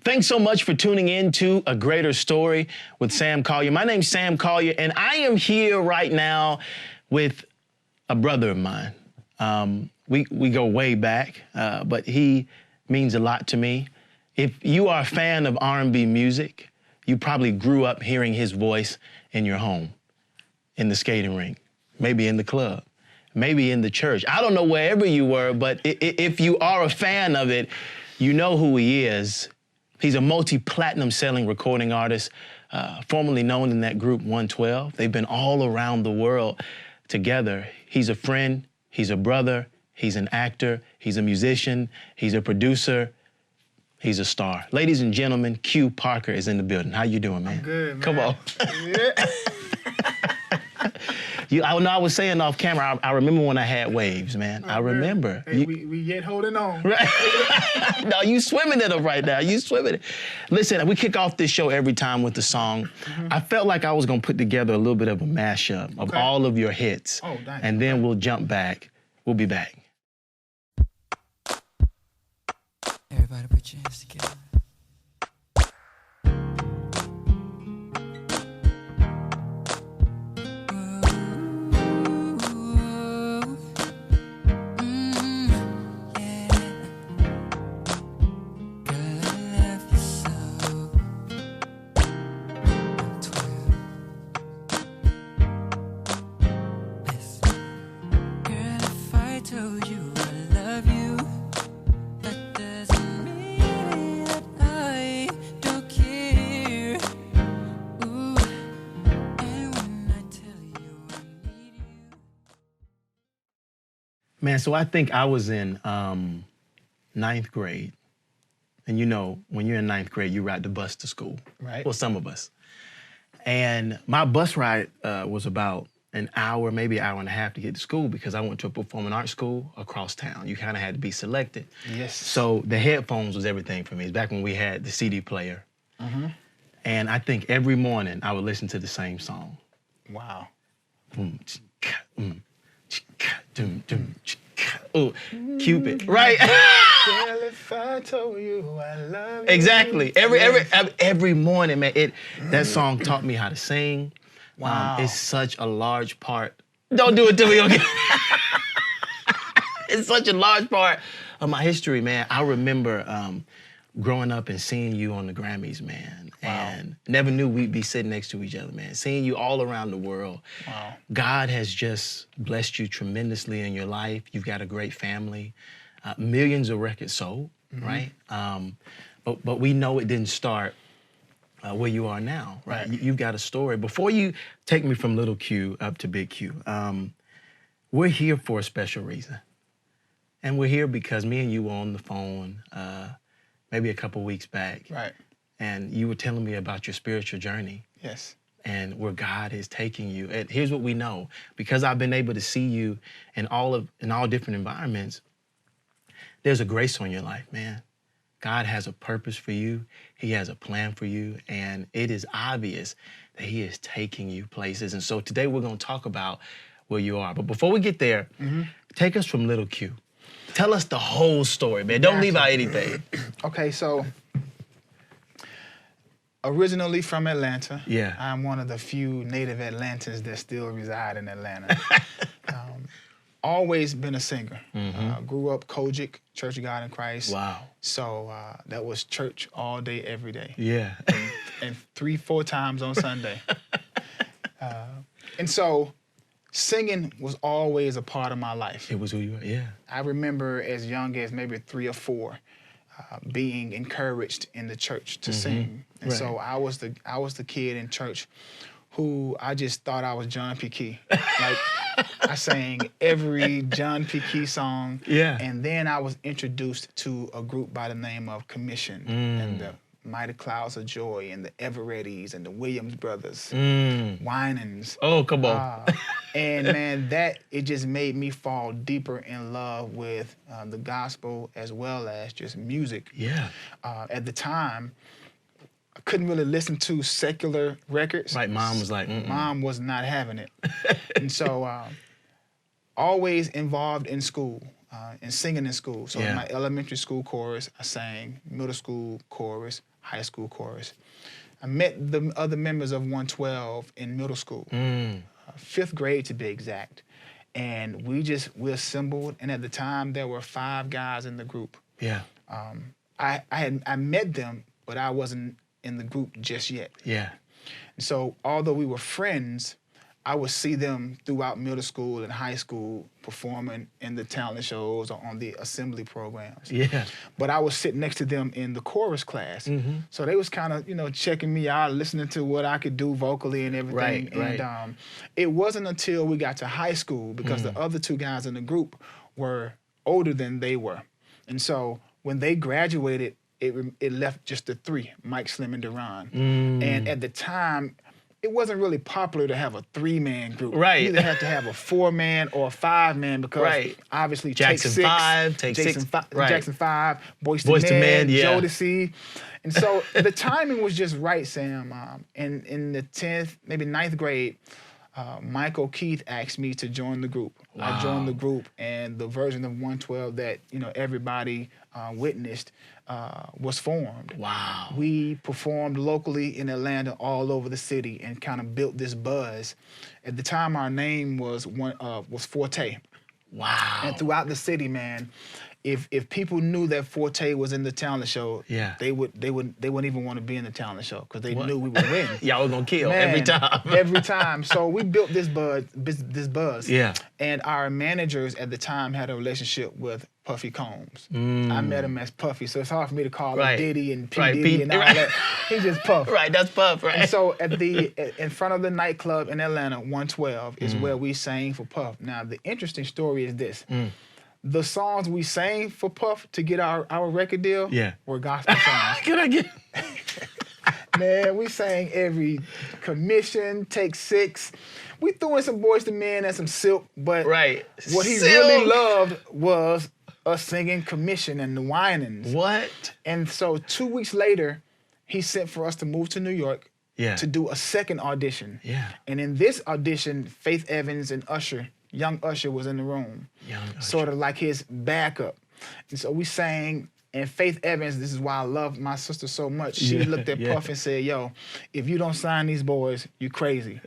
Thanks so much for tuning in to A Greater Story with Sam Collier. My name's Sam Collier, and I am here right now with a brother of mine. We go way back, but he means a lot to me. If you are a fan of R&B music, you probably grew up hearing his voice in your home, in the skating rink, maybe in the club, maybe in the church. I don't know wherever you were, but if you are a fan of it, you know who he is. He's a multi-platinum selling recording artist, formerly known in that group 112. They've been all around the world together. He's a friend, he's a brother, he's an actor, he's a musician, he's a producer, he's a star. Ladies and gentlemen, Q Parker is in the building. How you doing, man? I'm good, man. Come on. Yeah. I was saying off camera, I remember when I had waves, man. I remember. Hey, we yet holding on. Right? No, you swimming in them right now. You swimming it. Listen, we kick off this show every time with the song. I felt like I was going to put together a little bit of a mashup of all of your hits. Oh, thanks. And then we'll jump back. We'll be back. Everybody put your hands together. Man, so I think I was in ninth grade. And you know, when you're in ninth grade, you ride the bus to school. Right. Well, some of us. And my bus ride was about an hour, maybe an hour and a half to get to school because I went to a performing arts school across town. You kind of had to be selected. Yes. So the headphones was everything for me. It's back when we had the CD player. And I think every morning I would listen to the same song. Wow. Oh, Cupid, right? Girl, if I told you I love you. Exactly. Every morning, man. That song taught me how to sing. Wow. It's such a large part. Don't do it to me, okay? It's such a large part of my history, man. I remember growing up and seeing you on the Grammys, man. Wow. And never knew we'd be sitting next to each other, man. Seeing you all around the world. Wow. God has just blessed you tremendously in your life. You've got a great family. Millions of records sold, right? But we know it didn't start where you are now, right? You've got a story. Before you take me from little Q up to big Q, we're here for a special reason. And we're here because me and you were on the phone maybe a couple weeks back. Right. And you were telling me about your spiritual journey. Yes. And where God is taking you. And here's what we know. Because I've been able to see you in all different environments, there's a grace on your life, man. God has a purpose for you. He has a plan for you. And it is obvious that he is taking you places. And so today we're going to talk about where you are. But before we get there, take us from little Q. Tell us the whole story, man. Don't leave out anything. Okay, so originally from Atlanta. Yeah. I'm one of the few native Atlantans that still reside in Atlanta. Always been a singer. Grew up Kojic, Church of God in Christ. Wow. So that was church all day, every day. Yeah. And 3-4 times on Sunday. And so singing was always a part of my life. It was who you were, yeah. I remember as young as maybe 3 or 4 being encouraged in the church to sing. And so I was the kid in church who I just thought I was John P. Key. Like I sang every John P. Key song. Yeah. And then I was introduced to a group by the name of Commission and the Mighty Clouds of Joy and the Everetties and the Williams Brothers, Winans. Oh, come on. And man, it just made me fall deeper in love with the gospel as well as just music. Yeah. At the time, I couldn't really listen to secular records. Right, mom was like, Mom was not having it. And so always involved in school. and singing in school. So in my elementary school chorus, I sang, middle school chorus, high school chorus. I met the other members of 112 in middle school, 5th grade to be exact. And we assembled, and at the time there were 5 guys in the group. Yeah. I met them, but I wasn't in the group just yet. Yeah. And so although we were friends, I would see them throughout middle school and high school performing in the talent shows or on the assembly programs. Yeah. But I was sitting next to them in the chorus class. So they was kind of, checking me out, listening to what I could do vocally and everything. Right. And it wasn't until we got to high school, because the other 2 guys in the group were older than they were. And so when they graduated, it left just the 3, Mike, Slim, and Deron. And at the time, it wasn't really popular to have a 3-man group. Right. You either had to have a 4-man or a 5-man, because obviously Jackson Take 6, 5, Take 6, Jackson 5, Boyz Boyz II II Men, Men, yeah. Jodeci. And so the timing was just right, Sam. In the 10th, maybe 9th grade, Michael Keith asked me to join the group. Wow. I joined the group, and the version of 112 that everybody witnessed was formed. Wow. We performed locally in Atlanta, all over the city, and kind of built this buzz. At the time, our name was Forte. Wow. And throughout the city, man, if people knew that Forte was in the talent show, they wouldn't even want to be in the talent show, because they knew we would win. Y'all was gonna kill Man, every time. every time. So we built this buzz. Yeah. And our managers at the time had a relationship with Puffy Combs. I met him as Puffy, so it's hard for me to call him Diddy and P. Diddy and all that. He's just Puff. Right, that's Puff, right? And so in front of the nightclub in Atlanta, 112, is where we sang for Puff. Now, the interesting story is this. The songs we sang for Puff to get our record deal were gospel songs. Can I get... Man, we sang every Commission, Take 6. We threw in some Boyz II Men and some Silk, but what he really loved was us singing Commission and the Winans. What? And so 2 weeks later, he sent for us to move to New York to do a second audition. Yeah. And in this audition, Faith Evans and Usher, young Usher, was in the room. Sort of like his backup. And so we sang, and Faith Evans, this is why I love my sister so much, she looked at Puff and said, yo, if you don't sign these boys, you crazy.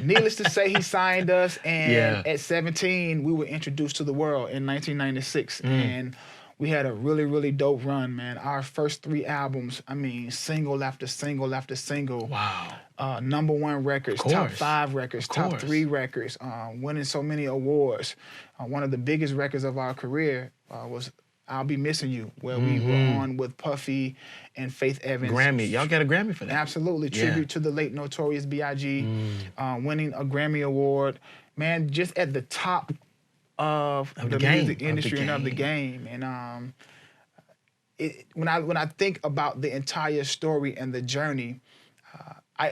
Needless to say, he signed us, and at 17, we were introduced to the world in 1996, and we had a really, really dope run, man. Our first 3 albums, I mean, single after single after single. Wow. #1 records, top 5 records, top 3 records, winning so many awards. One of the biggest records of our career was I'll Be Missing You, where we were on with Puffy and Faith Evans. Grammy. Y'all got a Grammy for that. Absolutely. Tribute to the late Notorious B.I.G., winning a Grammy Award. Man, just at the top of the music industry and of the game. And when I think about the entire story and the journey,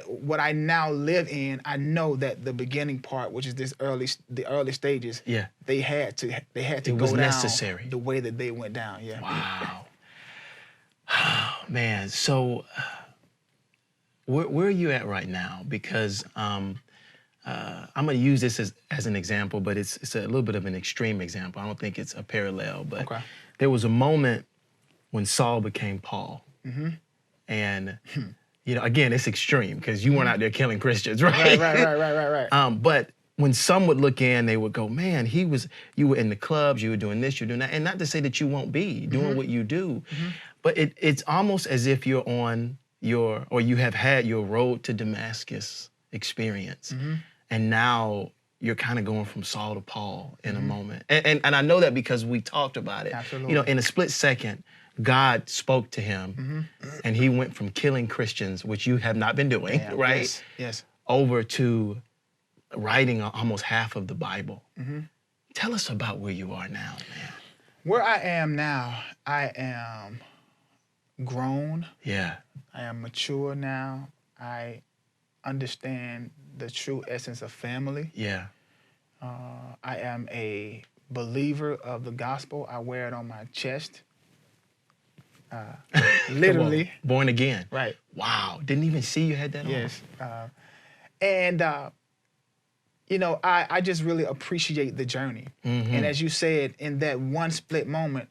what I now live in, I know that the beginning part, which is the early stages, they had to go down necessary. The way that they went down. Wow. Oh, man, so where are you at right now? Because I'm going to use this as an example, but it's a little bit of an extreme example. I don't think it's a parallel, but there was a moment when Saul became Paul, and again, it's extreme because you weren't out there killing Christians, right? Right. But when some would look in, they would go, man, you were in the clubs, you were doing this, you're doing that. And not to say that you won't be doing what you do, but it's almost as if you're on you have had your road to Damascus experience. And now you're kind of going from Saul to Paul in a moment. And I know that because we talked about it. Absolutely. In a split second, God spoke to him, and he went from killing Christians, which you have not been doing, right? Yes. Over to writing almost half of the Bible. Tell us about where you are now, man. Where I am now, I am grown. Yeah. I am mature now. I understand the true essence of family. Yeah. I am a believer of the gospel. I wear it on my chest. Literally. Born again. Right. Wow. Didn't even see you had that on. Yes. And I just really appreciate the journey. And as you said, in that one split moment,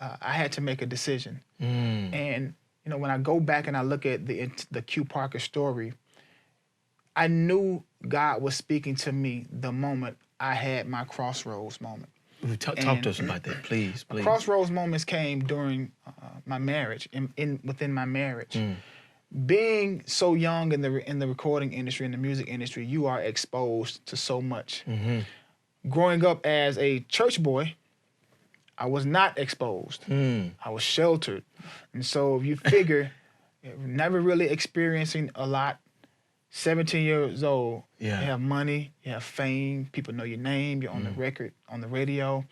I had to make a decision. And when I go back and I look at the Q Parker story, I knew God was speaking to me the moment I had my crossroads moment. Talk to us about that, please. Crossroads moments came during my marriage, within my marriage. Being so young in the recording industry, in the music industry, you are exposed to so much. Growing up as a church boy, I was not exposed. I was sheltered. And so if you figure, never really experiencing a lot, 17 years old, you have money, you have fame, people know your name, you're on the record, on the radio,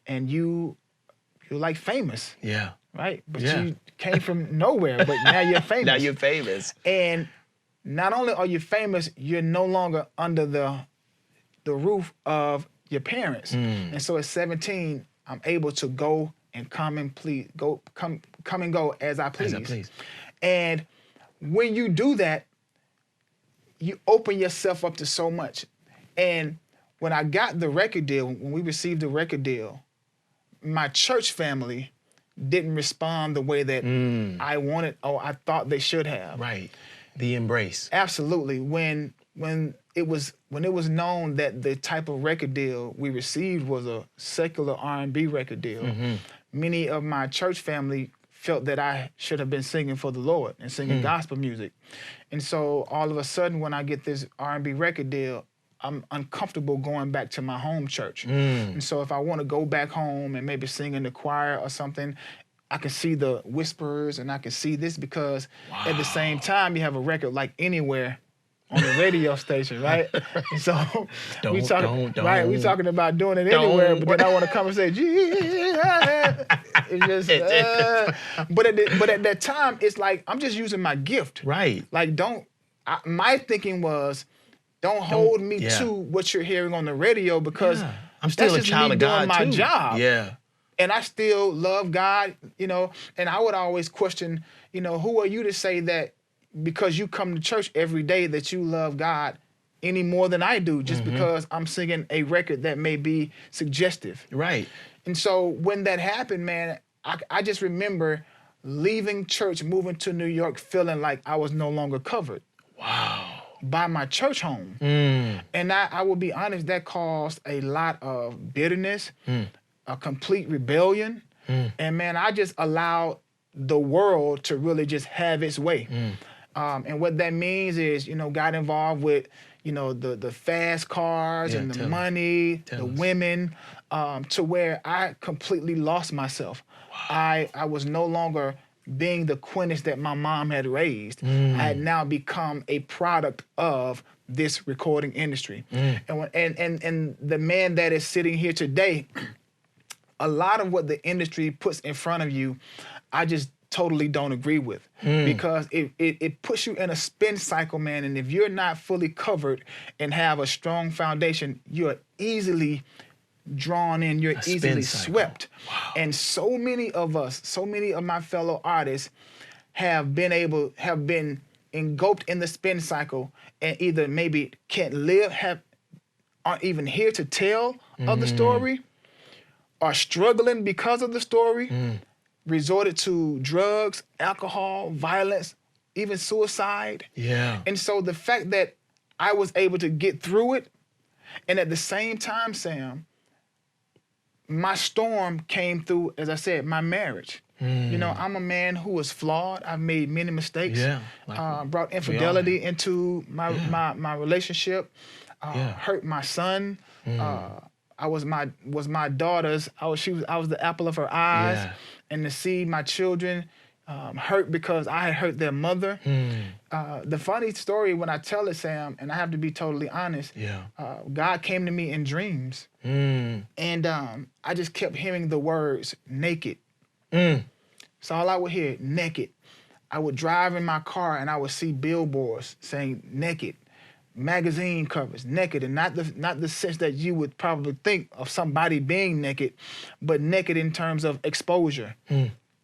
and you're like famous. Yeah. Right? But you came from nowhere, but now you're famous. Now you're famous. And not only are you famous, you're no longer under the roof of your parents. And so at 17, I'm able to go and come and go as I please. As I please. And when you do that, you open yourself up to so much. And when I got the record deal, when we received the record deal, my church family didn't respond the way that I wanted or I thought they should have. Right. The embrace. Absolutely. When it was known that the type of record deal we received was a secular R&B record deal, many of my church family felt that I should have been singing for the Lord and singing gospel music. And so all of a sudden when I get this R&B record deal, I'm uncomfortable going back to my home church. And so if I want to go back home and maybe sing in the choir or something, I can see the whispers and I can see this because at the same time you have a record like Anywhere on the radio station, right? So we talking about doing it anywhere, but then I want to come and say, Jesus. It's just, but at that time, it's like I'm just using my gift. Right. Like my thinking was, don't hold me to what you're hearing on the radio because I'm still that's a child of God doing my too. job. Yeah. And I still love God, and I would always question, who are you to say that because you come to church every day that you love God any more than I do, just because I'm singing a record that may be suggestive. Right. And so when that happened, man, I just remember leaving church, moving to New York, feeling like I was no longer covered. Wow. By my church home. And I will be honest, that caused a lot of bitterness, a complete rebellion. And man, I just allowed the world to really just have its way. And what that means is, got involved with, the fast cars and the money, the women, to where I completely lost myself. Wow. I was no longer being the Quintus that my mom had raised. I had now become a product of this recording industry. And the man that is sitting here today, a lot of what the industry puts in front of you, I just totally don't agree with because it puts you in a spin cycle, man. And if you're not fully covered and have a strong foundation, you're easily drawn in, you're easily swept. Wow. And so many of my fellow artists have been engulfed in the spin cycle and either maybe can't aren't even here to tell of the story, are struggling because of the story, resorted to drugs, alcohol, violence, even suicide. Yeah. And so the fact that I was able to get through it, and at the same time, Sam, my storm came through, as I said, my marriage. I'm a man who was flawed. I've made many mistakes. Yeah, brought infidelity into my relationship. Hurt my son. I was my daughter's. I was the apple of her eyes. Yeah. And to see my children hurt because I had hurt their mother. The funny story when I tell it, Sam, and I have to be totally honest, God came to me in dreams. And I just kept hearing the words, naked. So all I would hear, naked. I would drive in my car and I would see billboards saying naked, magazine covers, naked, and not the sense that you would probably think of somebody being naked, but naked in terms of exposure.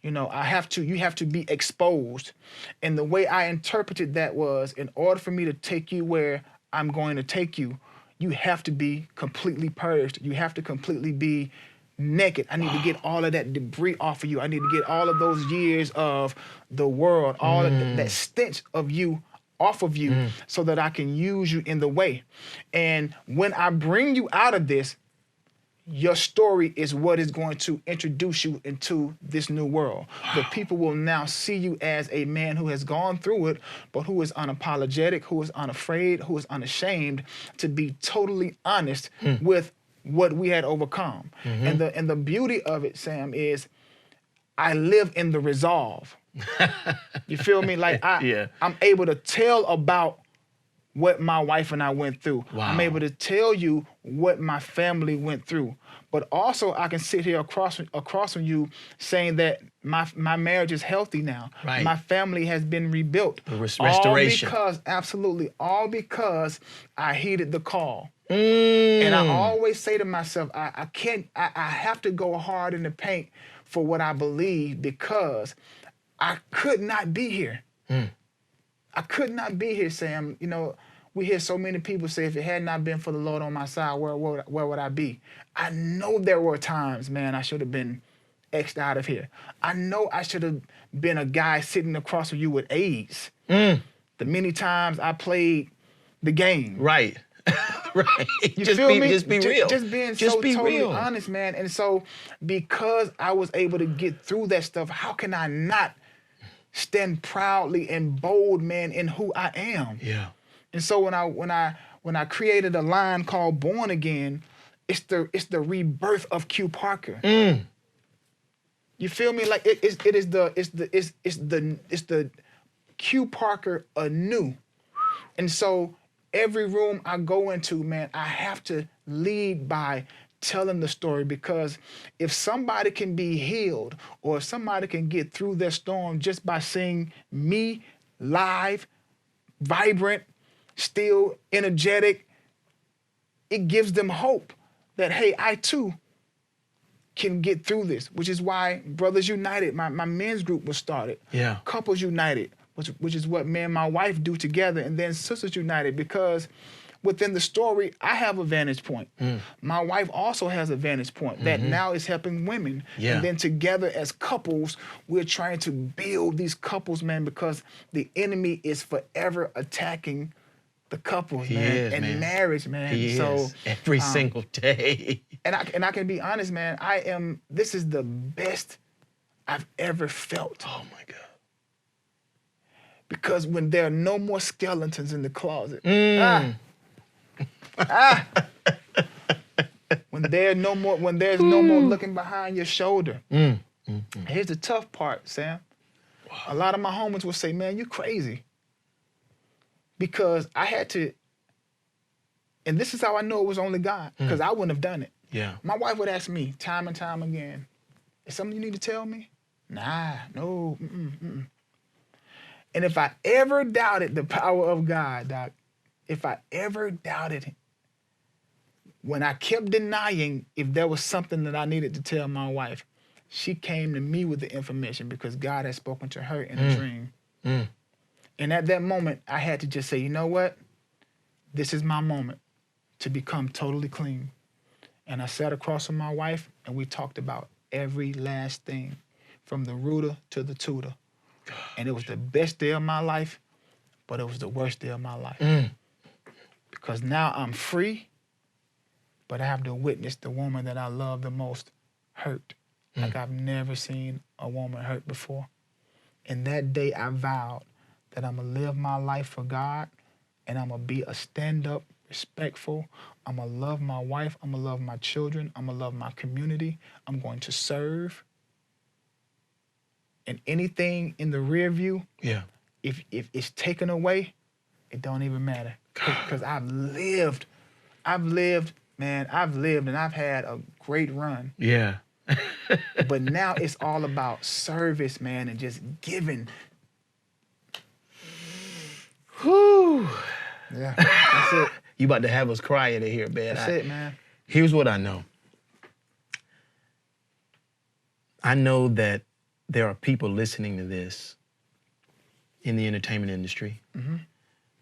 You have to be exposed. And the way I interpreted that was, in order for me to take you where I'm going to take you, you have to be completely purged. You have to completely be naked. I need to get all of that debris off of you. I need to get all of those years of the world, all of that stench of you off of you so that I can use you in the way. And when I bring you out of this, your story is what is going to introduce you into this new world. The people will now see you as a man who has gone through it, but who is unapologetic, who is unafraid, who is unashamed to be totally honest with what we had overcome. And the beauty of it, Sam, is I live in the resolve. You feel me? Like I'm able to tell about what my wife and I went through. Wow. I'm able to tell you what my family went through. But also I can sit here across from you saying that my marriage is healthy now. Right. My family has been rebuilt. Restoration. All because I heeded the call. And I always say to myself, I have to go hard in the paint for what I believe because I could not be here. I could not be here, Sam. You know, we hear so many people say, if it had not been for the Lord on my side, where would I be? I know there were times, man, I should have been X'd out of here. I know I should have been a guy sitting across from you with AIDS. The many times I played the game. Right. Right. You feel me? Just be real. Just being just so be totally real. honest, man. And so because I was able to get through that stuff, how can I not stand proudly and bold, man, in who I am? Yeah. And so when I created a line called Born Again, it's the rebirth of Q Parker. You feel me? Like it's the Q Parker anew. And so every room I go into, man, I have to lead by telling the story, because if somebody can be healed or if somebody can get through their storm just by seeing me live, vibrant, still energetic, it gives them hope that, hey, I too can get through this, which is why Brothers United, my men's group was started. Yeah. Couples United, which is what me and my wife do together, and then Sisters United, because within the story, I have a vantage point. My wife also has a vantage point that now is helping women. Yeah. And then together as couples, we're trying to build these couples, man, because the enemy is forever attacking the couples, man. Marriage, man. He so is. Every single day. And I can be honest, man, this is the best I've ever felt. Oh my God. Because when there are no more skeletons in the closet, when there's no more looking behind your shoulder. Here's the tough part, Sam. Wow. A lot of my homies will say, man, you crazy. Because I had to, and this is how I know it was only God, because I wouldn't have done it. Yeah. My wife would ask me time and time again, is something you need to tell me? Nah, no, And if I ever doubted the power of God, Doc, if I ever doubted it, when I kept denying if there was something that I needed to tell my wife, she came to me with the information because God had spoken to her in a dream. And at that moment, I had to just say, you know what? This is my moment to become totally clean. And I sat across from my wife and we talked about every last thing, from the rooter to the tutor. And it was the best day of my life, but it was the worst day of my life. Because now I'm free, but I have to witness the woman that I love the most hurt, like I've never seen a woman hurt before. And that day I vowed that I'm gonna live my life for God, and I'm gonna be a stand-up, respectful. I'm gonna love my wife, I'm gonna love my children, I'm gonna love my community, I'm going to serve. And anything in the rear view, if it's taken away, it don't even matter. Because I've lived, man, and I've had a great run. Yeah. But now it's all about service, man, and just giving. Whew. Yeah, that's it. You about to have us crying in here, man. That's it, man. Here's what I know. I know that there are people listening to this in the entertainment industry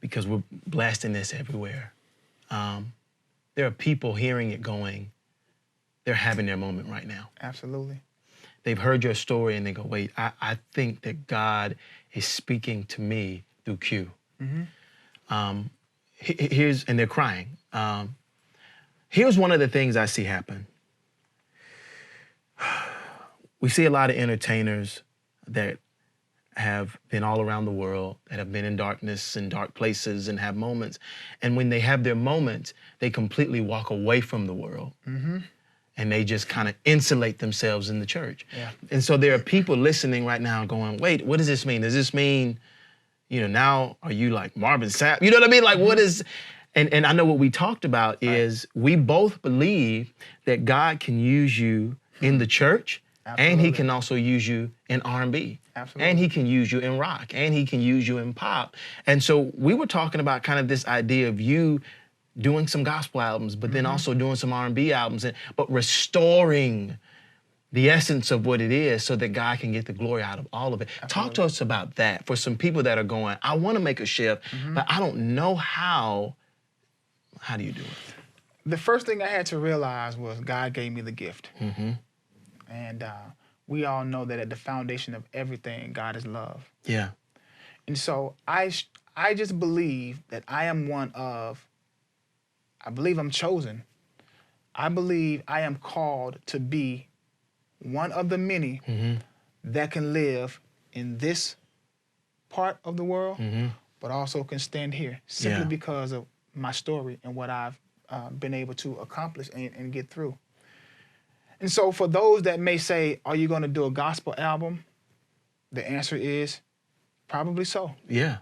because we're blasting this everywhere. there are people hearing it going, they're having their moment right now. Absolutely. They've heard your story and they go, wait, I think that God is speaking to me through Q. And they're crying. Here's one of the things I see happen. We see a lot of entertainers that have been all around the world, that have been in darkness and dark places and have moments. And when they have their moments, they completely walk away from the world. And they just kind of insulate themselves in the church. Yeah. And so there are people listening right now going, wait, what does this mean? Does this mean, you know, now are you like Marvin Sapp? You know what I mean? Like what is, and I know what we talked about is we both believe that God can use you in the church. Absolutely. And he can also use you in R&B. Absolutely. And he can use you in rock. And he can use you in pop. And so we were talking about kind of this idea of you doing some gospel albums, but then also doing some R&B albums, but restoring the essence of what it is so that God can get the glory out of all of it. Absolutely. Talk to us about that for some people that are going, I want to make a shift, but I don't know how. How do you do it? The first thing I had to realize was God gave me the gift. And we all know that at the foundation of everything, God is love. Yeah. And so I just believe that I am I believe I'm chosen. I believe I am called to be one of the many that can live in this part of the world, but also can stand here simply because of my story and what I've been able to accomplish and get through. And so for those that may say, are you going to do a gospel album? The answer is probably so. Yeah.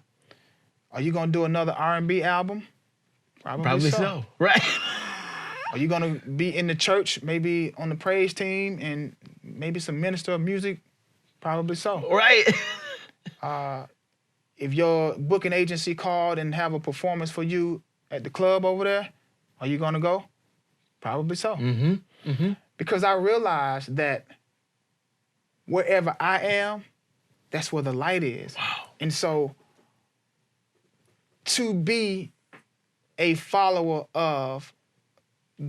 Are you going to do another R&B album? Probably so. Right. Are you going to be in the church, maybe on the praise team and maybe some minister of music? Probably so. Right. If your booking agency called and have a performance for you at the club over there, are you going to go? Probably so. Because I realized that wherever I am, that's where the light is. Wow. And so to be a follower of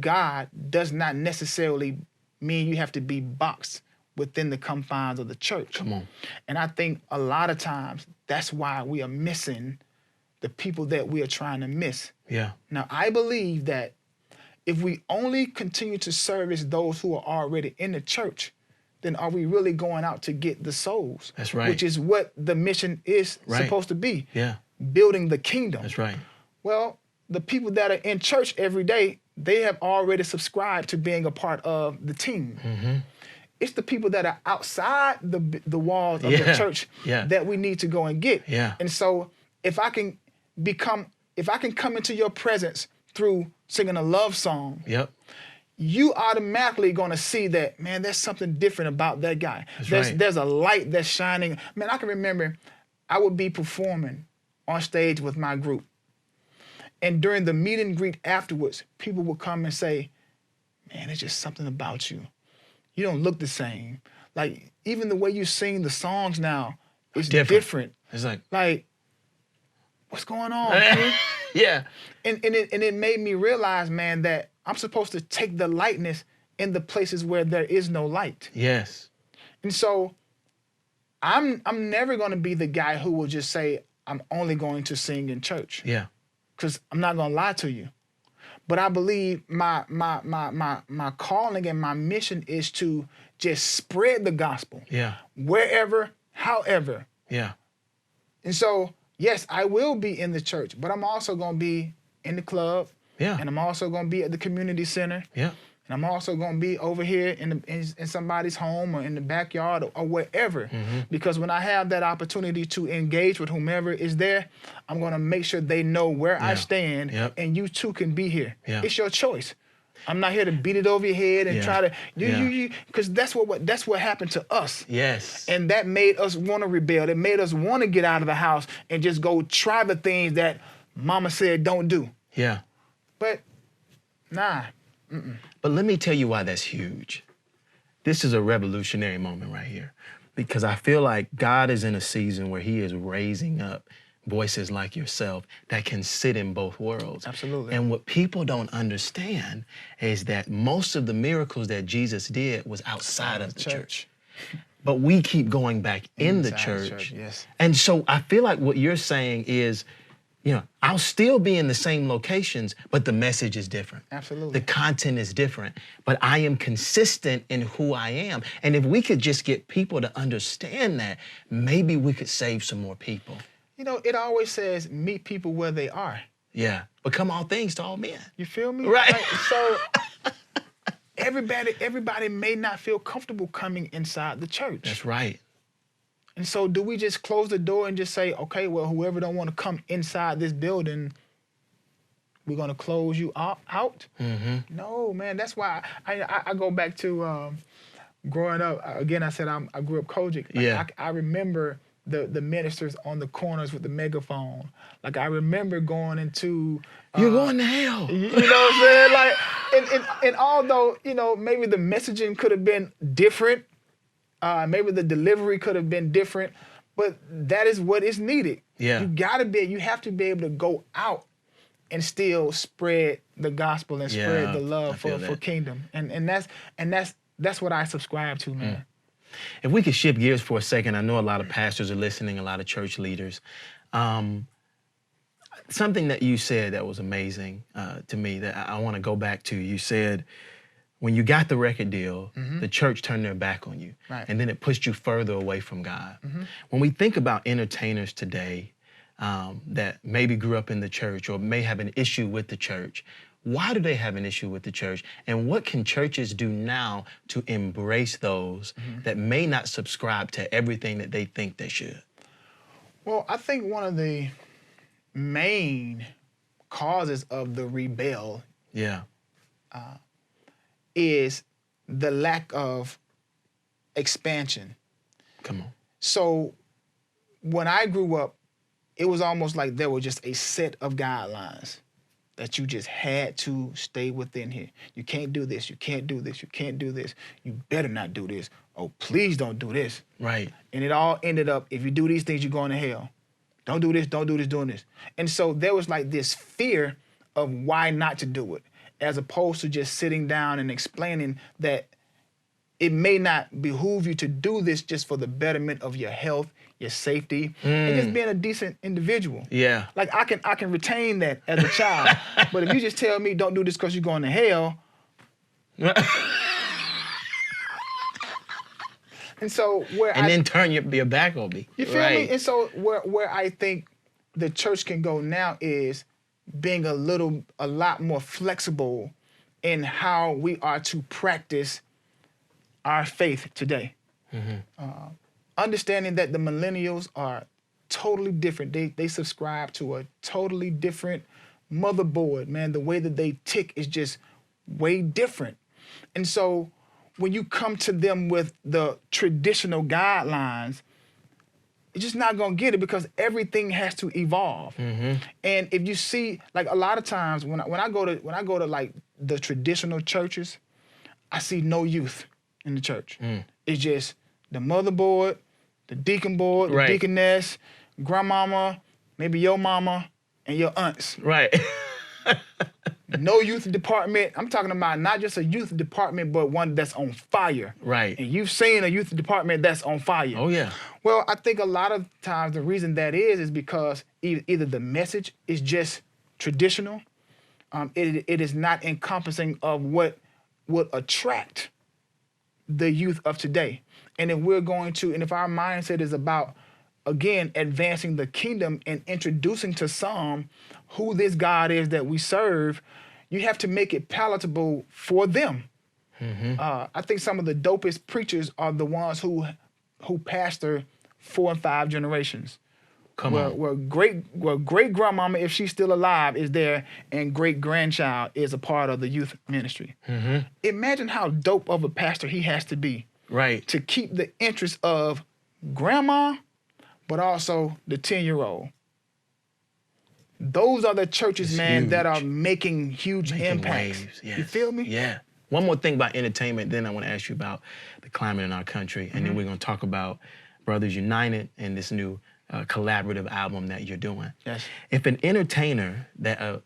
God does not necessarily mean you have to be boxed within the confines of the church. Come on. And I think a lot of times that's why we are missing the people that we are trying to miss. Yeah. Now, I believe that if we only continue to service those who are already in the church, then are we really going out to get the souls? That's right. Which is what the mission is supposed to be. Yeah. Building the kingdom. That's right. Well, the people that are in church every day, they have already subscribed to being a part of the team. It's the people that are outside the walls of the church that we need to go and get. Yeah. And so if I can come into your presence through singing a love song, you automatically gonna see that, man, there's something different about that guy. There's a light that's shining. Man, I can remember I would be performing on stage with my group. And during the meet and greet afterwards, people would come and say, man, it's just something about you. You don't look the same. Like, even the way you sing the songs now is different. It's like, what's going on, man? Yeah. And it made me realize, man, that I'm supposed to take the lightness in the places where there is no light. Yes. And so I'm never going to be the guy who will just say, I'm only going to sing in church. Yeah. Because I'm not going to lie to you. But I believe my calling and my mission is to just spread the gospel. Yeah. Wherever, however. Yeah. And so, yes, I will be in the church, but I'm also going to be in the club. Yeah. And I'm also going to be at the community center. Yeah. And I'm also going to be over here in somebody's home or in the backyard or wherever. Because when I have that opportunity to engage with whomever is there, I'm going to make sure they know where I stand and you too can be here. It's your choice. I'm not here to beat it over your head and try to, because that's what happened to us. Yes. And that made us want to rebel. It made us want to get out of the house and just go try the things that mama said don't do. Yeah. But nah. But let me tell you why that's huge. This is a revolutionary moment right here, because I feel like God is in a season where he is raising up voices like yourself that can sit in both worlds. Absolutely. And what people don't understand is that most of the miracles that Jesus did was outside of the church. But we keep going back in the church. Yes. And so I feel like what you're saying is, you know, I'll still be in the same locations, but the message is different. Absolutely. The content is different, but I am consistent in who I am. And if we could just get people to understand that, maybe we could save some more people. You know, it always says, meet people where they are. Yeah, become all things to all men. You feel me? Right. Like, so everybody may not feel comfortable coming inside the church. That's right. And so do we just close the door and just say, okay, well, whoever don't want to come inside this building, we're going to close you out? Mm-hmm. No, man. That's why I go back to growing up. Again, I said I grew up Kojic. Like, Yeah. I remember the ministers on the corners with the megaphone. Like, I remember going into... You're going to hell. You know what I'm saying? Like, and although, you know, maybe the messaging could have been different, maybe the delivery could have been different, but that is what is needed. Yeah. You have to be able to go out and still spread the gospel and spread the love for kingdom. And that's what I subscribe to, man. If we could shift gears for a second, I know a lot of pastors are listening, a lot of church leaders. Something that you said that was amazing to me that I want to go back to. You said, when you got the record deal, the church turned their back on you. Right. And then it pushed you further away from God. When we think about entertainers today that maybe grew up in the church or may have an issue with the church, why do they have an issue with the church? And what can churches do now to embrace those that may not subscribe to everything that they think they should? Well, I think one of the main causes of the rebel is the lack of expansion. Come on. So when I grew up, it was almost like there was just a set of guidelines that you just had to stay within here. You can't do this, you can't do this, you can't do this. You better not do this. Oh, please don't do this. Right. And it all ended up, if you do these things, you're going to hell. Don't do this, don't do this, doing this. And so there was like this fear of why not to do it, as opposed to just sitting down and explaining that it may not behoove you to do this just for the betterment of your health, your safety, and just being a decent individual. Yeah. Like I can retain that as a child, but if you just tell me don't do this because you're going to hell, and so then turn your back on me. You feel me? And so where I think the church can go now is being a lot more flexible in how we are to practice our faith today. Understanding that the millennials are totally different. They subscribe to a totally different motherboard, man. The way that they tick is just way different. And so when you come to them with the traditional guidelines, you're just not gonna get it because everything has to evolve. And if you see, like a lot of times when I go to like the traditional churches, I see no youth in the church. It's just the motherboard, the deacon board, the deaconess, grandmama, maybe your mama, and your aunts. Right. No youth department. I'm talking about not just a youth department, but one that's on fire. Right. And you've seen a youth department that's on fire. Oh, yeah. Well, I think a lot of times the reason that is because either the message is just traditional, it is not encompassing of what would attract the youth of today. And if our mindset is about, again, advancing the kingdom and introducing to some who this God is that we serve, you have to make it palatable for them. I think some of the dopest preachers are the ones who pastor 4 and 5 generations. Where great grandmama, if she's still alive, is there, and great grandchild is a part of the youth ministry. Imagine how dope of a pastor he has to be, to keep the interest of grandma, but also the 10-year-old. Those are the churches, man, that are making huge impacts. Waves, yes. You feel me? Yeah. One more thing about entertainment, then I want to ask you about the climate in our country, and then we're going to talk about Brothers United and this new collaborative album that you're doing. Yes. If an entertainer that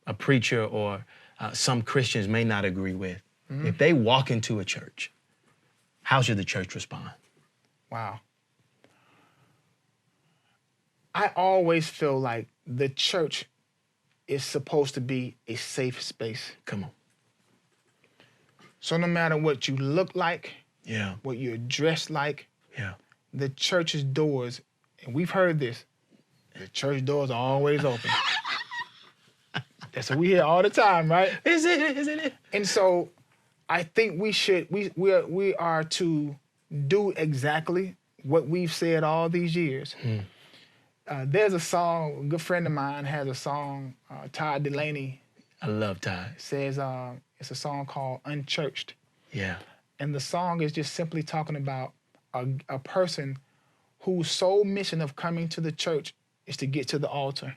a preacher or some Christians may not agree with, if they walk into a church, how should the church respond? Wow. I always feel like the church is supposed to be a safe space. Come on. So no matter what you look like, Yeah. what you're dressed like, Yeah. the church's doors, and we've heard this, the church doors are always open. That's what we hear all the time, right? Isn't it? And so I think we are to do exactly what we've said all these years. There's a song, a good friend of mine has a song, Todd Delaney I love Ty. says, it's a song called Unchurched. Yeah. And the song is just simply talking about a person whose sole mission of coming to the church is to get to the altar.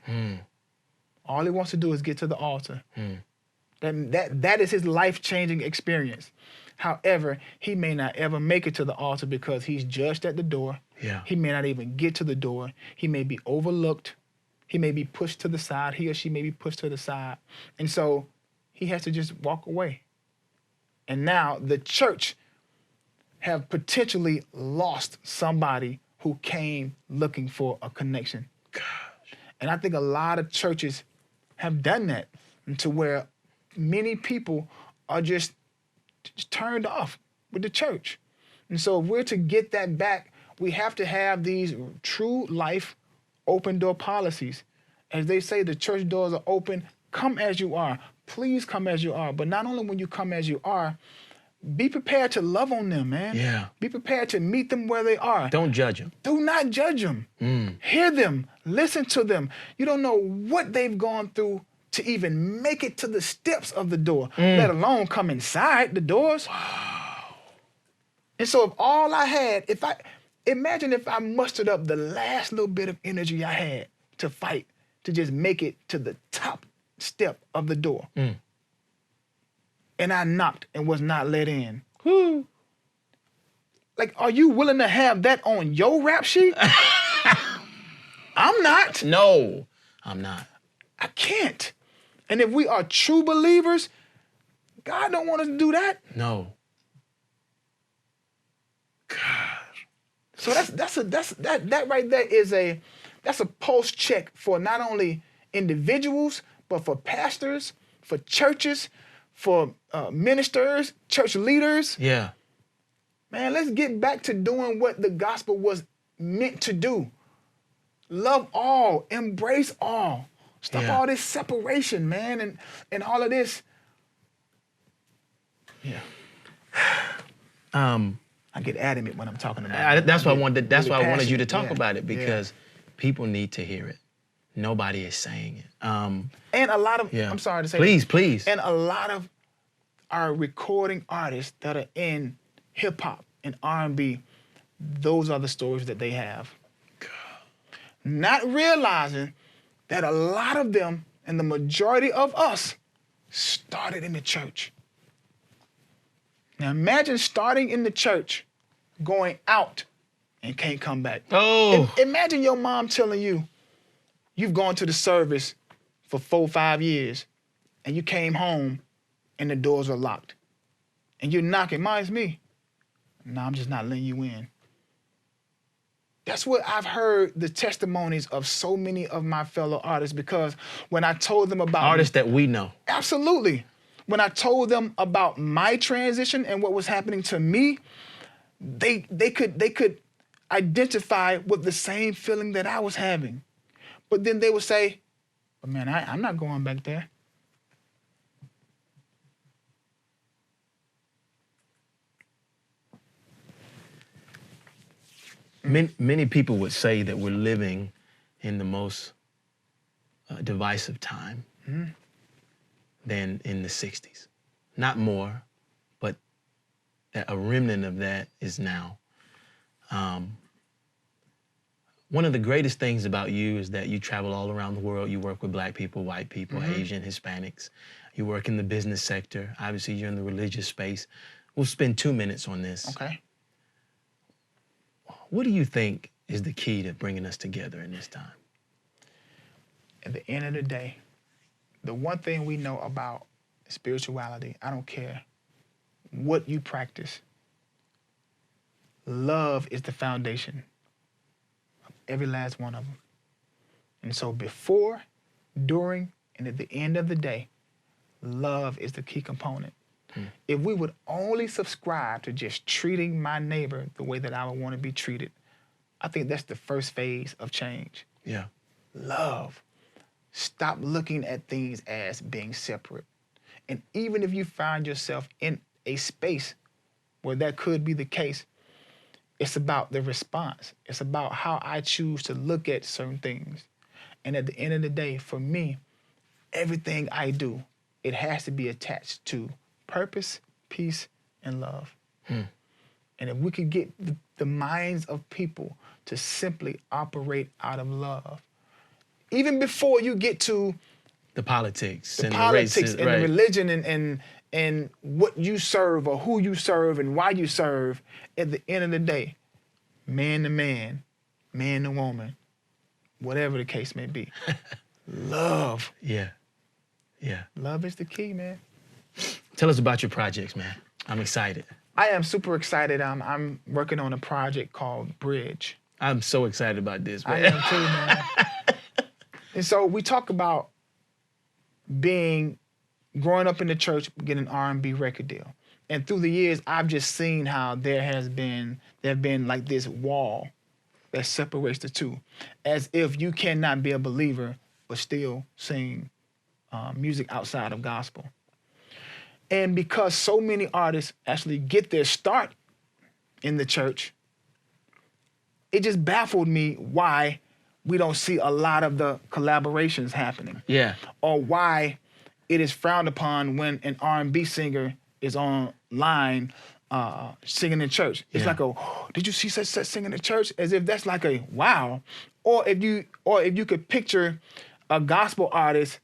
All he wants to do is get to the altar. That is his life-changing experience. However, he may not ever make it to the altar because he's judged at the door. Yeah. He may not even get to the door. He may be overlooked. He may be pushed to the side. He or she may be pushed to the side. And so he has to just walk away. And now the church have potentially lost somebody who came looking for a connection. Gosh. And I think a lot of churches have done that, to where many people are just turned off with the church. And so if we're to get that back, we have to have these true life open door policies. As they say, the church doors are open. Come as you are. Please come as you are. But not only when you come as you are, be prepared to love on them, man. Yeah. Be prepared to meet them where they are. Don't judge them. Do not judge them. Hear them. Listen to them. You don't know what they've gone through to even make it to the steps of the door, let alone come inside the doors. Wow. And so if all I had, imagine if I mustered up the last little bit of energy I had to fight, to just make it to the top step of the door. And I knocked and was not let in. Woo. Like, are you willing to have that on your rap sheet? I'm not. No, I'm not. I can't. And if we are true believers, God don't want us to do that. No. Gosh. So that right there that's a pulse check for not only individuals, but for pastors, for churches, for ministers, church leaders. Yeah. Man, let's get back to doing what the gospel was meant to do. Love all, embrace all. Stop all this separation, man, and all of this. Yeah. I get adamant when I'm talking about it. That's why I wanted. That's really why I wanted you to passionate. talk about it, because people need to hear it. Nobody is saying it. And a lot of, I'm sorry to say Please, this, please. and a lot of our recording artists that are in hip hop and R&B, those are the stories that they have. God. Not realizing that a lot of them and the majority of us started in the church. Now imagine starting in the church, going out, and can't come back. Oh. Imagine your mom telling you, you've gone to the service for 4 or 5 years, and you came home and the doors are locked. And you're knocking, "Ma, it's me." "No, I'm just not letting you in." That's what I've heard the testimonies of so many of my fellow artists, because when I told them about Artists that we know. Absolutely. When I told them about my transition and what was happening to me, they could identify with the same feeling that I was having. But then they would say, "But man, I'm not going back there." Many people would say that we're living in the most divisive time than in the 60s. Not more, but a remnant of that is now. One of the greatest things about you is that you travel all around the world. You work with Black people, white people, Asian, Hispanics. You work in the business sector. Obviously, you're in the religious space. We'll spend 2 minutes on this. Okay. What do you think is the key to bringing us together in this time? At the end of the day, the one thing we know about spirituality, I don't care what you practice, love is the foundation of every last one of them. And so before, during, and at the end of the day, love is the key component. If we would only subscribe to just treating my neighbor the way that I would want to be treated, I think that's the first phase of change. Yeah. Love. Stop looking at things as being separate. And even if you find yourself in a space where that could be the case, it's about the response. It's about how I choose to look at certain things. And at the end of the day, for me, everything I do, it has to be attached to purpose, peace, and love. And if we could get the minds of people to simply operate out of love, even before you get to The politics the and politics the races, and right. the religion and what you serve or who you serve and why you serve, at the end of the day, man to man, man to woman, whatever the case may be, love. Yeah. Yeah. Love is the key, man. Tell us about your projects, man. I'm excited. I am super excited. I'm working on a project called Bridge. I'm so excited about this, I man. am too, man. And so we talk about growing up in the church, getting an R&B record deal. And through the years, I've just seen how there have been like this wall that separates the two, as if you cannot be a believer but still sing music outside of gospel. And because so many artists actually get their start in the church, it just baffled me why we don't see a lot of the collaborations happening. Yeah. Or why it is frowned upon when an R&B singer is online singing in church. It's Yeah. like oh, did you see such singing in church? As if that's like a wow. Or if you could picture a gospel artist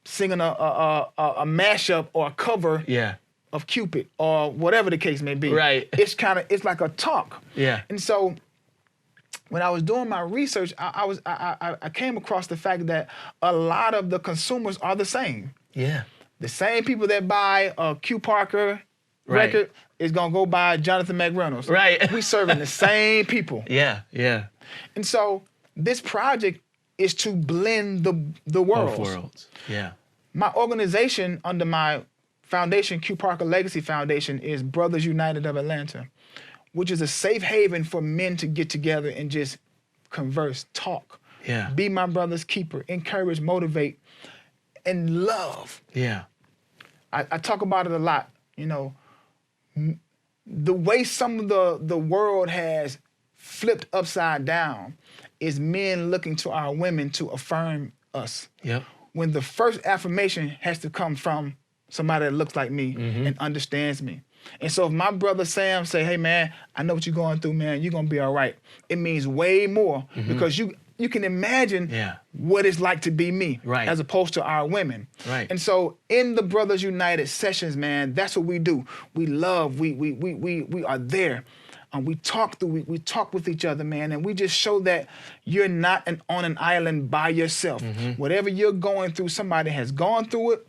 singing a mashup or a cover Yeah. of Cupid or whatever the case may be. Right. It's like a talk. Yeah. And so when I was doing my research, I came across the fact that a lot of the consumers are the same. Yeah. The same people that buy a Q Parker Right. record is gonna go buy Jonathan McReynolds. Right. We serving the same people. Yeah. Yeah. And so this project is to blend the worlds. Both worlds. Yeah. My organization under my foundation, Q Parker Legacy Foundation, is Brothers United of Atlanta, which is a safe haven for men to get together and just converse, talk, Yeah. be my brother's keeper, encourage, motivate, and love. Yeah. I talk about it a lot. You know, the way some of the world has flipped upside down is men looking to our women to affirm us. Yep. When the first affirmation has to come from somebody that looks like me and understands me. And so if my brother Sam say, hey man, I know what you're going through, man, you're gonna be all right. It means way more because you can imagine what it's like to be me Right. as opposed to our women. Right. And so in the Brothers United sessions, man, that's what we do. We love, we are there. We talk with each other, man, and we just show that you're not on an island by yourself. Whatever you're going through, somebody has gone through it,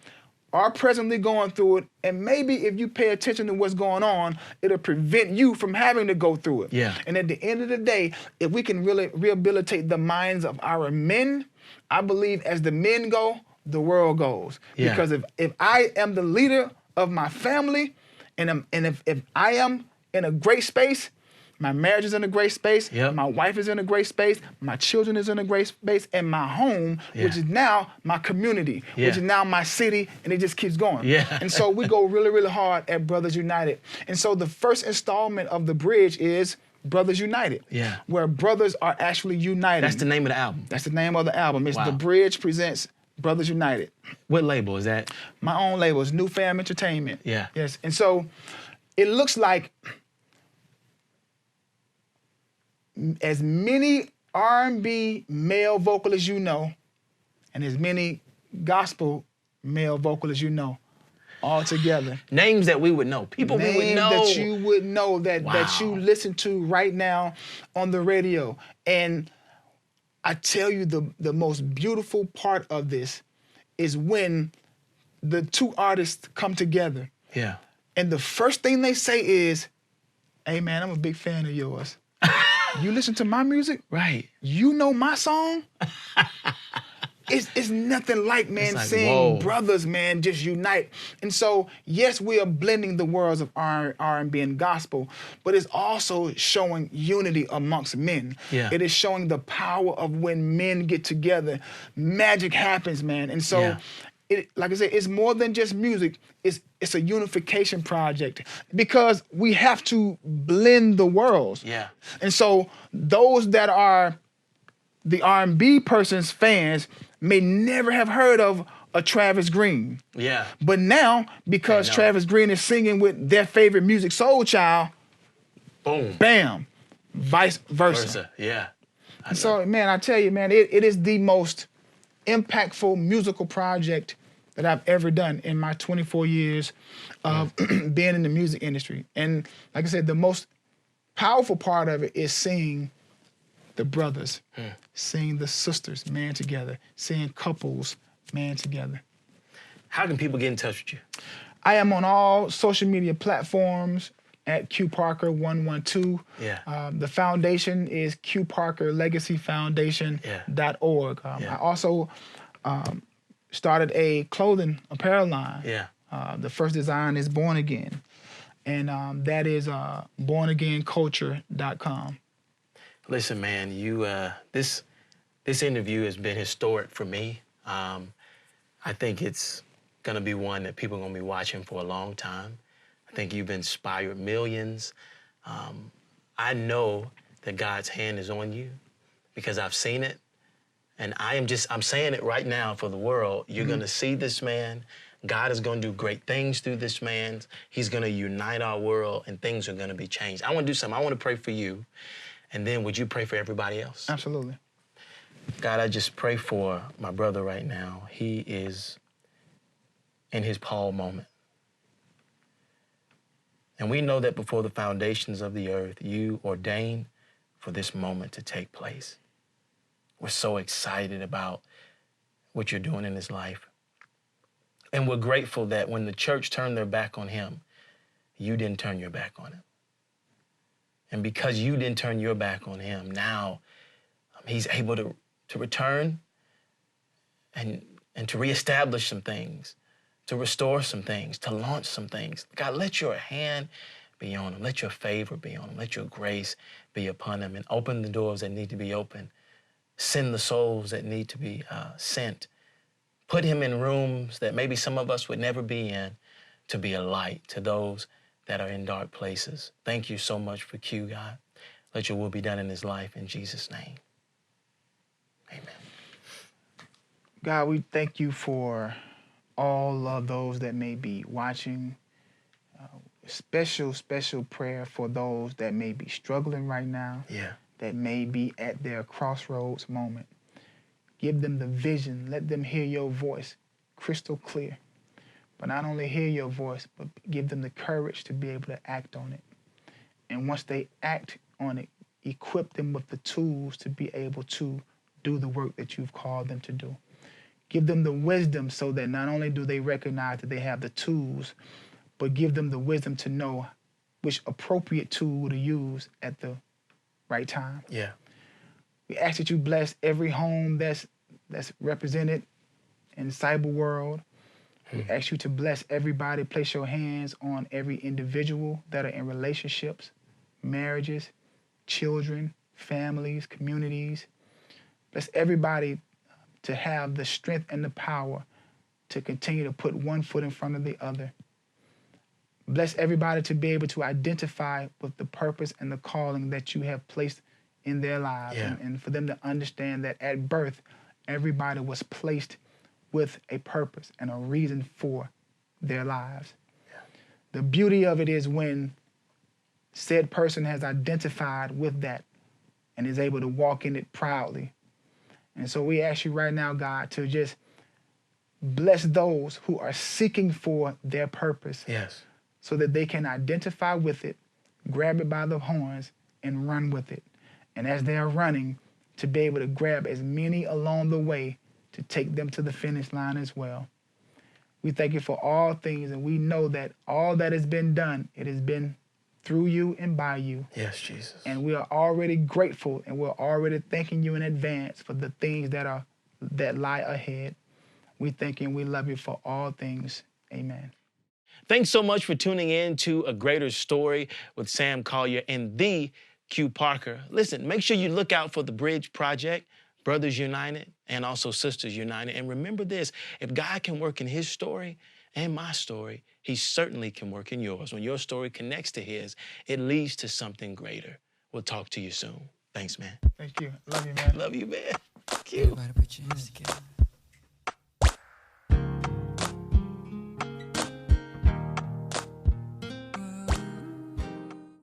are presently going through it, and maybe if you pay attention to what's going on, it'll prevent you from having to go through it. Yeah. And at the end of the day, if we can really rehabilitate the minds of our men, I believe as the men go, the world goes. Yeah. Because if I am the leader of my family, and if I am in a great space, my marriage is in a great space, Yep. my wife is in a great space, my children is in a great space, and my home, which is now my community, which is now my city, and it just keeps going. Yeah. And so we go really, really hard at Brothers United. And so the first installment of the bridge is Brothers United, where brothers are actually united. That's the name of the album. That's the name of the album. It's Wow. The Bridge Presents Brothers United. What label is that? My own label is New Fam Entertainment. Yeah. Yes. And so it looks like as many R&B male vocalists you know, and as many gospel male vocalists you know, all together. Names that we would know. People we would Names know. that you would know that you Wow. listen to right now on the radio. And I tell you, the most beautiful part of this is when the two artists come together. Yeah. And the first thing they say is, hey man, I'm a big fan of yours. You listen to my music? Right. You know my song? It's nothing like, man, like, seeing whoa. brothers, man, just unite. And so, yes, we are blending the worlds of R&B and gospel, but it's also showing unity amongst men. Yeah. It is showing the power of when men get together, magic happens, man. And so, Yeah. like I said, it's more than just music. It's a unification project because we have to blend the worlds. Yeah. And so those that are the R&B person's fans may never have heard of a Travis Green. Yeah. But now, because They know. Travis Green is singing with their favorite music, Soul Child, Boom. bam, vice versa. Versa. Yeah. And so, man, I tell you, man, it is the most impactful musical project that I've ever done in my 24 years of being in the music industry. And like I said, the most powerful part of it is seeing the brothers, seeing the sisters man together, seeing couples man together. How can people get in touch with you? I am on all social media platforms at Q Parker 112. Yeah. The foundation is QParkerLegacyFoundation.org. Yeah. I also started a clothing apparel line. Yeah. The first design is Born Again, and that is bornagainculture.com. Listen, man, you this interview has been historic for me. I think it's gonna be one that people are gonna be watching for a long time. I think you've inspired millions. I know that God's hand is on you because I've seen it. And I'm saying it right now for the world. You're gonna see this man. God is gonna do great things through this man. He's gonna unite our world and things are gonna be changed. I wanna do something. I wanna pray for you. And then would you pray for everybody else? Absolutely. God, I just pray for my brother right now. He is in his Paul moment. And we know that before the foundations of the earth, you ordained for this moment to take place. We're so excited about what you're doing in his life. And we're grateful that when the church turned their back on him, you didn't turn your back on him. And because you didn't turn your back on him, now he's able to return and to reestablish some things, to restore some things, to launch some things. God, let your hand be on him. Let your favor be on him. Let your grace be upon him and open the doors that need to be opened. Send the souls that need to be sent. Put him in rooms that maybe some of us would never be in to be a light to those that are in dark places. Thank you so much for Q, God. Let your will be done in his life in Jesus' name. Amen. God, we thank you for all of those that may be watching. Special prayer for those that may be struggling right now. Yeah. That may be at their crossroads moment. Give them the vision. Let them hear your voice crystal clear. But not only hear your voice, but give them the courage to be able to act on it. And once they act on it, equip them with the tools to be able to do the work that you've called them to do. Give them the wisdom so that not only do they recognize that they have the tools, but give them the wisdom to know which appropriate tool to use at the right time. Yeah. We ask that you bless every home that's represented in the cyber world. We ask you to bless everybody, place your hands on every individual that are in relationships, marriages, children, families, communities. Bless everybody to have the strength and the power to continue to put one foot in front of the other. Bless everybody to be able to identify with the purpose and the calling that you have placed in their lives. Yeah. And for them to understand that at birth, everybody was placed with a purpose and a reason for their lives. Yeah. The beauty of it is when said person has identified with that and is able to walk in it proudly. And so we ask you right now, God, to just Bless those who are seeking for their purpose Yes. so that they can identify with it, grab it by the horns, and run with it. And as they are running, to be able to grab as many along the way to take them to the finish line as well. We thank you for all things, and we know that all that has been done, it has been through you and by you. Yes, Jesus. And we are already grateful, and we're already thanking you in advance for the things that lie ahead. We thank you and we love you for all things. Amen. Thanks so much for tuning in to A Greater Story with Sam Collier and the Q Parker. Listen, make sure you look out for the Bridge Project, Brothers United, and also Sisters United. And remember this, if God can work in his story and my story, he certainly can work in yours. When your story connects to his, it leads to something greater. We'll talk to you soon. Thanks, man. Thank you. Love you, man. Love you, man. Q. Everybody put your hands together.